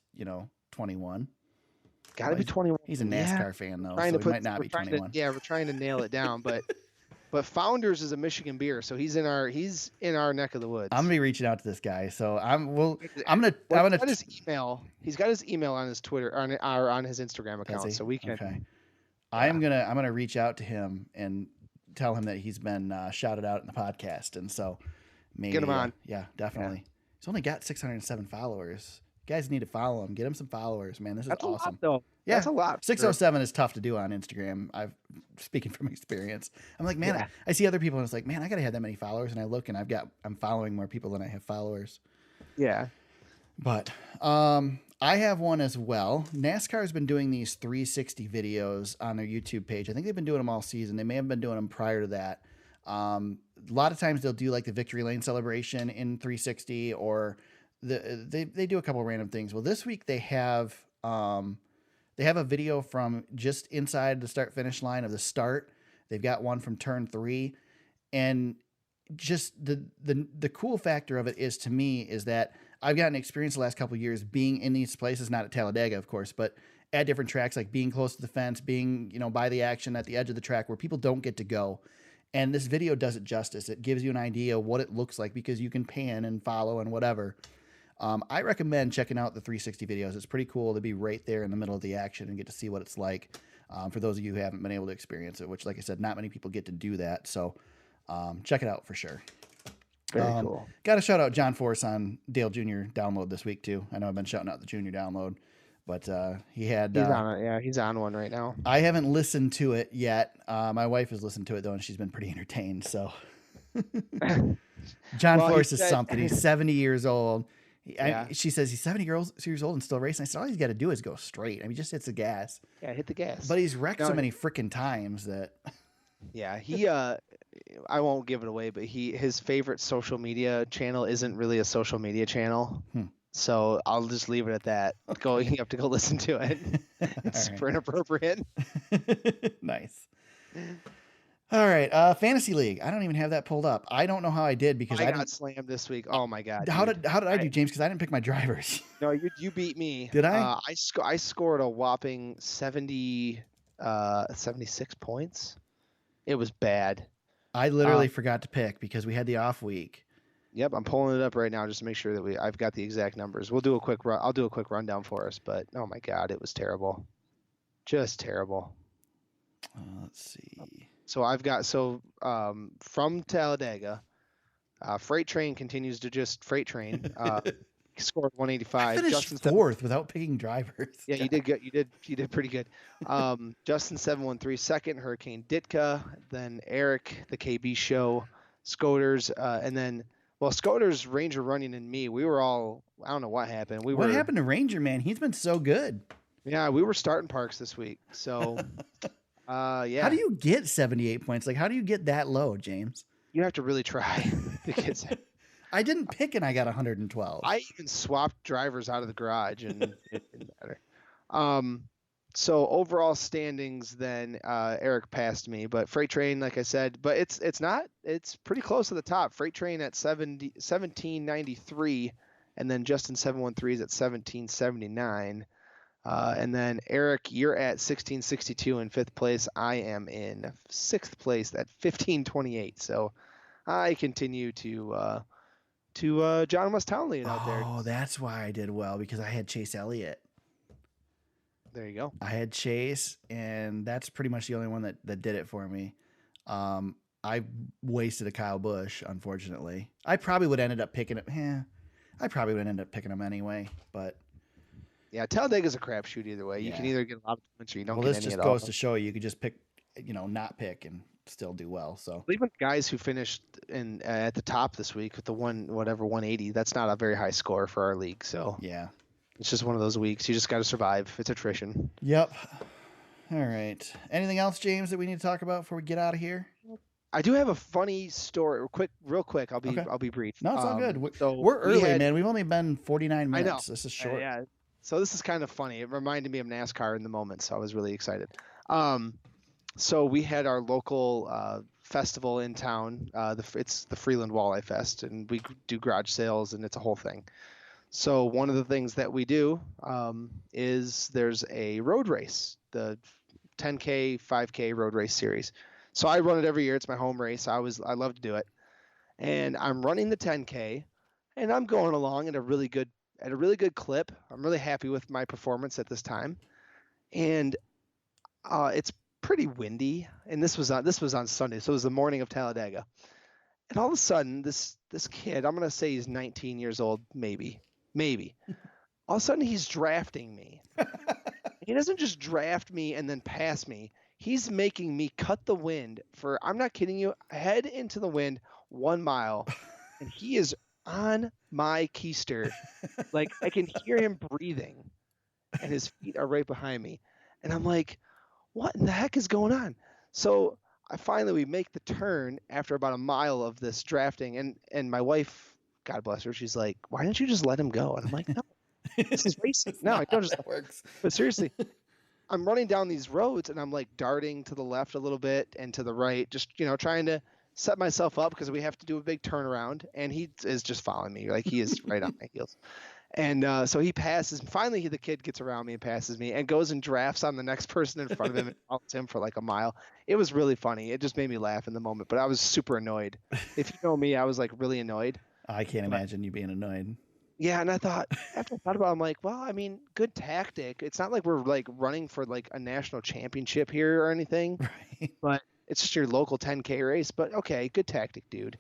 21. Got to be 21. He's a NASCAR fan, though, so he might not be 21. We're trying to nail it down, but But Founders is a Michigan beer, so he's in our neck of the woods. I'm gonna be reaching out to this guy. So I'm Well, gonna. he's got his email. He's got his email on his Twitter on his Instagram account, so we can. Okay. I'm gonna reach out to him and tell him that he's been shouted out in the podcast, and so maybe Get him on. Yeah, definitely. He's only got 607 followers. You guys need to follow him. Get him some followers, man. This is That's awesome. a lot, though. Yeah, That's a lot. 607 is tough to do on Instagram. Speaking from experience. I'm like, man, I see other people and it's like, man, I gotta have that many followers, and I look and I'm following more people than I have followers. Yeah. But I have one as well. NASCAR has been doing these 360 videos on their YouTube page. I think they've been doing them all season. They may have been doing them prior to that. A lot of times they'll do like the victory lane celebration in 360, or they do a couple random things. Well, this week they have a video from just inside the start finish line of the start. They've got one from turn 3, and just the cool factor of it is, to me, is that I've gotten experience the last couple of years being in these places, not at Talladega, of course, but at different tracks, like being close to the fence, being, by the action at the edge of the track where people don't get to go. And this video does it justice. It gives you an idea of what it looks like because you can pan and follow and whatever. I recommend checking out the 360 videos. It's pretty cool to be right there in the middle of the action and get to see what it's like. For those of you who haven't been able to experience it, which, like I said, not many people get to do that. So check it out for sure. Very cool. Got to shout out John Force on Dale Jr. download this week too. I know I've been shouting out the Junior download, but he had. He's on it. Yeah, he's on one right now. I haven't listened to it yet. My wife has listened to it though, and she's been pretty entertained. So John Force is something. He's 70 years old. She says he's 70 years old and still racing. I said all he's got to do is go straight. I mean, just hits the gas. Yeah, hit the gas. But he's wrecked so many freaking times that. Yeah, he. I won't give it away, but his favorite social media channel isn't really a social media channel. So I'll just leave it at that. You have to go listen to it. It's super inappropriate. Nice. All right, Fantasy League. I don't even have that pulled up. I don't know how I did because I got slammed this week. Oh my god! How did I do, James? Because I didn't pick my drivers. No, you beat me. Did I? I scored a whopping 76 points. It was bad. I literally forgot to pick because we had the off week. Yep, I'm pulling it up right now just to make sure that I've got the exact numbers. I'll do a quick rundown for us, but oh my god, it was terrible. Just terrible. Let's see. So I've got from Talladega, Freight Train continues to just freight train. Scored 185. I finished Justin fourth without picking drivers. Yeah, you did good. You did pretty good. Justin 713 second, Hurricane Ditka, then Eric the KB Show, Scoters, and then Scoters, Ranger Running, and me. We were all, I don't know what happened. What happened to Ranger, man? He's been so good. Yeah, we were starting parks this week. So yeah. How do you get 78 points? Like, how do you get that low, James? You have to really try to get I didn't pick and I got 112. I even swapped drivers out of the garage and it didn't matter. So overall standings, then Eric passed me, but Freight Train, like I said, but it's pretty close to the top. Freight Train at 1793, and then Justin 713 is at 1779. And then Eric, you're at 1662 in 5th place. I am in 6th place at 1528. So I continue to John West Townley out there. Oh, that's why I did well, because I had Chase Elliott. There you go. I had Chase, and that's pretty much the only one that did it for me. I wasted a Kyle Busch, unfortunately. I probably would have ended up picking him. I probably would end up picking him anyway, but. Yeah, Talladega's a crapshoot either way. You can either get a lot of points or you don't get any at all. Well, this just goes to show you could just pick, not pick and still do well. So even guys who finished at the top this week with the 180, that's not a very high score for our league. So yeah, it's just one of those weeks. You just got to survive. It's attrition. Yep. All right. Anything else, James, that we need to talk about before we get out of here? I do have a funny story. Real quick. I'll be brief. No, it's all good. We're early, man. We've only been 49 minutes. I know. This is short. Yeah. So this is kind of funny. It reminded me of NASCAR in the moment, so I was really excited. So we had our local festival in town. It's the Freeland Walleye Fest, and we do garage sales, and it's a whole thing. So one of the things that we do is there's a road race, the 10K, 5K road race series. So I run it every year. It's my home race. I love to do it. And I'm running the 10K, and I'm going along at a really good clip. I'm really happy with my performance at this time. And it's pretty windy, and this was on Sunday, so it was the morning of Talladega. And all of a sudden, this kid, I'm gonna say he's 19 years old, maybe. All of a sudden, he's drafting me. He doesn't just draft me and then pass me. He's making me cut the wind for, I'm not kidding you, head into the wind 1 mile, and he is on my keister. Like, I can hear him breathing, and his feet are right behind me. And I'm like, what in the heck is going on? So we make the turn after about a mile of this drafting, and my wife, God bless her, she's like, why don't you just let him go? And I'm like, no, this is racing. No, I don't just. That works. But seriously, I'm running down these roads, and I'm like darting to the left a little bit and to the right, just trying to set myself up because we have to do a big turnaround, and he is just following me, like he is right on my heels. And so he passes. Finally, the kid gets around me and passes me and goes and drafts on the next person in front of him and follows him for like a mile. It was really funny. It just made me laugh in the moment, but I was super annoyed. If you know me, I was like really annoyed. I can't imagine you being annoyed. Yeah, and after I thought about it, I'm like, well, I mean, good tactic. It's not like we're like running for like a national championship here or anything, Right. but it's just your local 10K race. But okay, good tactic, dude.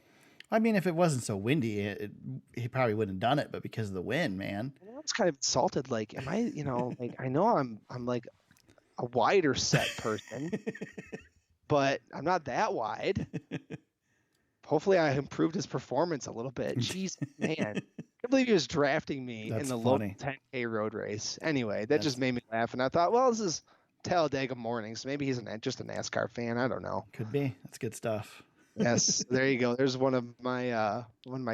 I mean, if it wasn't so windy, he probably wouldn't have done it, but because of the wind, man. I was kind of insulted. Like, am I, like, I know I'm like a wider set person, but I'm not that wide. Hopefully I improved his performance a little bit. Jeez, man. I can't believe he was drafting me That's in the funny. local 10K road race. Anyway, that just made me laugh. And I thought, well, this is Talladega morning, so maybe he's just a NASCAR fan. I don't know. Could be. That's good stuff. Yes, there you go. There's one of my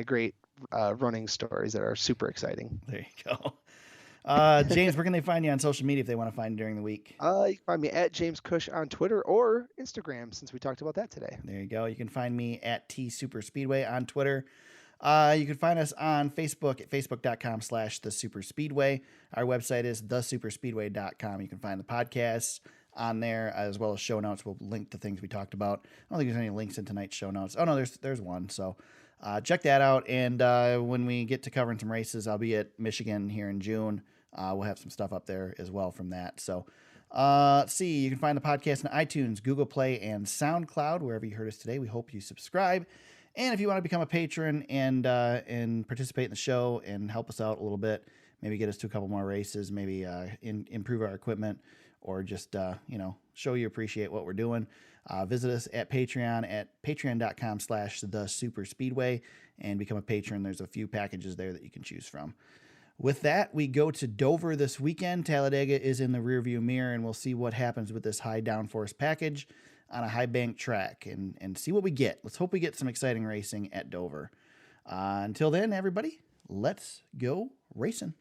great running stories that are super exciting. There you go. James, where can they find you on social media if they want to find you during the week? You can find me at James Cush on Twitter or Instagram, since we talked about that today. There you go. You can find me at T Super Speedway on Twitter. You can find us on Facebook at facebook.com/thesuperspeedway. Our website is thesuperspeedway.com. You can find the podcasts on there as well as show notes. We'll link to things we talked about. I don't think there's any links in tonight's show notes. Oh no, there's one. So check that out. And when we get to covering some races, I'll be at Michigan here in June. We'll have some stuff up there as well from that. So let's see. You can find the podcast on iTunes, Google Play, and SoundCloud, wherever you heard us today. We hope you subscribe. And if you want to become a patron and participate in the show and help us out a little bit, maybe get us to a couple more races, maybe improve our equipment, or just show you appreciate what we're doing, visit us at Patreon at patreon.com/thesuperspeedway and become a patron. There's a few packages there that you can choose from. With that, we go to Dover this weekend. Talladega is in the rearview mirror, and we'll see what happens with this high downforce package on a high bank track and see what we get. Let's hope we get some exciting racing at Dover. Until then, everybody, let's go racing.